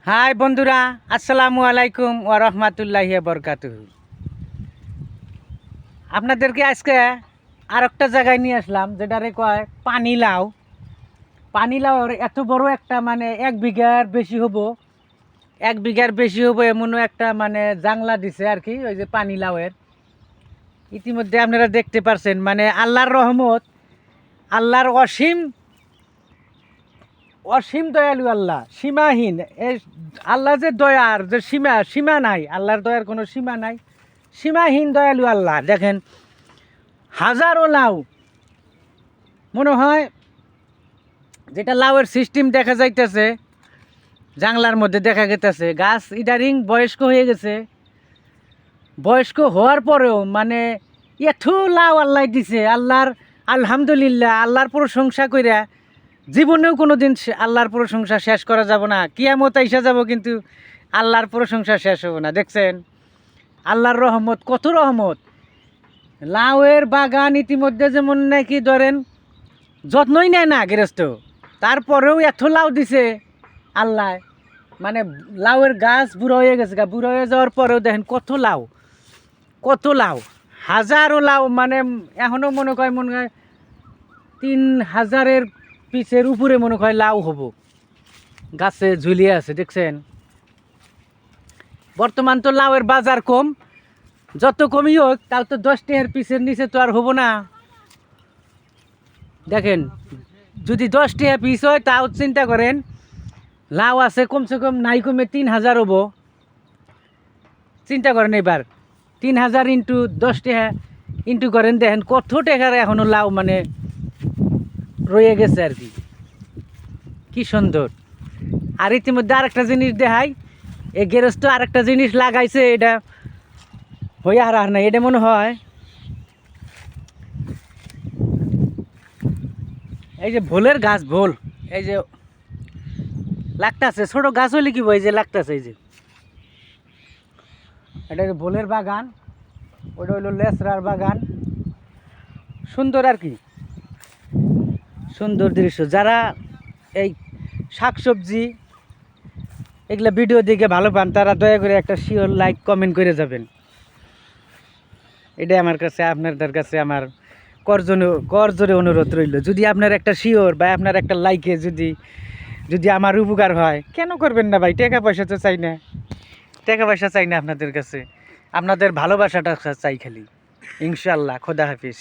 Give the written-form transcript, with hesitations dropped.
High বন্ধুরা, আসসালামু আলাইকুম ওয়া রাহমাতুল্লাহি ওয়া বারাকাতুহু। আপনাদেরকে আজকে আরেকটা জায়গায় নিয়ে আসলাম, যেটারে কয় পানি লাউ। পানি লাউর এত বড় একটা মানে 1 বিঘার বেশি হবো, 1 বিঘার বেশি হবো এমনও একটা মানে জাংলা দিছে আর কি, ওই যে পানি লাউয়ের। ইতিমধ্যে আপনারা দেখতে পারছেন, মানে আল্লাহর রহমত, আল্লাহর অসীম অসীম দয়ালু আল্লাহ, সীমাহীন। এই আল্লাহ যে দয়ার যে সীমা নাই, আল্লাহর দয়ার কোনো সীমা নাই, সীমাহীন দয়ালু আল্লাহ। দেখেন হাজারো লাউ, মনে হয় যেটা লাউয়ের সিস্টেম দেখা যাইতেছে, জাংলার মধ্যে দেখা গেতেছে। গাছ ইদারিং বয়স্ক হয়ে গেছে, বয়স্ক হওয়ার পরেও মানে এত লাউ আল্লাহ দিছে। আল্লাহর আলহামদুলিল্লাহ, আল্লাহর প্রশংসা কইরা জীবনেও কোনো দিন আল্লাহর প্রশংসা শেষ করা যাব না। কিয়ামত আইসা যাব, কিন্তু আল্লাহর প্রশংসা শেষ হবে না। দেখছেন আল্লাহর রহমত, কত রহমত। লাউয়ের বাগান ইতিমধ্যে যেমন নাকি ধরেন যত্নই নেয় না গৃহস্থ, তারপরেও এত লাউ দিছে আল্লাহ। মানে লাউয়ের গাছ বুড়ো হয়ে গেছে, বুড়ো হয়ে যাওয়ার পরেও দেখেন কত লাউ, কত লাউ, হাজারো লাউ। মানে এখনও মনে হয় 3,000-এর পিছের উপরে মনে হয় লাউ হবো, গাছে ঝুলিয়ে আছে। দেখছেন বর্তমান তো লাউয়ের বাজার কম, যত কমই হোক তাও তো 10 টাকার পিসের নিচে তো আর হবো না। দেখেন যদি 10 টাকা পিস হয় তাও চিন্তা করেন, লাউ আছে কমসে কম নাই কমে 3,000 হবো। চিন্তা করেন এবার 3,000 ইন্টু 10 টাকা ইন্টু করেন, দেখেন কত টাকার এখনও লাউ মানে রয়ে গেছে আর কি। কি সুন্দর। আর ইতিমধ্যে আরেকটা জিনিস দেখাই, এই গেরস্ত আরেকটা জিনিস লাগাইছে, এটা হইয়া আর নাই। এটা মনে হয় এই যে ভোলের গাছ, ভোল এই যে লাগতাছে, ছোট গাছ হইলে কি বই যে লাগতাছে। এই যে এটা ভোলের বাগান, ওটা হইলো লেসরার বাগান। সুন্দর আর কি, সুন্দর দৃশ্য। যারা এই শাকসবজি এগুলা ভিডিও দেখে ভালো পান, তারা দয়া করে একটা শিওর লাইক কমেন্ট করে যাবেন। এটাই আমার কাছে, আপনাদের কাছে আমার করজোরে অনুরোধ রইল। যদি আপনার একটা শিওর বা আপনার একটা লাইকে যদি যদি আমার উপকার হয়, কেন করবেন না ভাই? টাকা পয়সা তো চাই না, টাকা পয়সা চাই না আপনাদের কাছে, আপনাদের ভালোবাসাটা চাই খালি। ইনশাআল্লাহ, খোদা হাফিজ।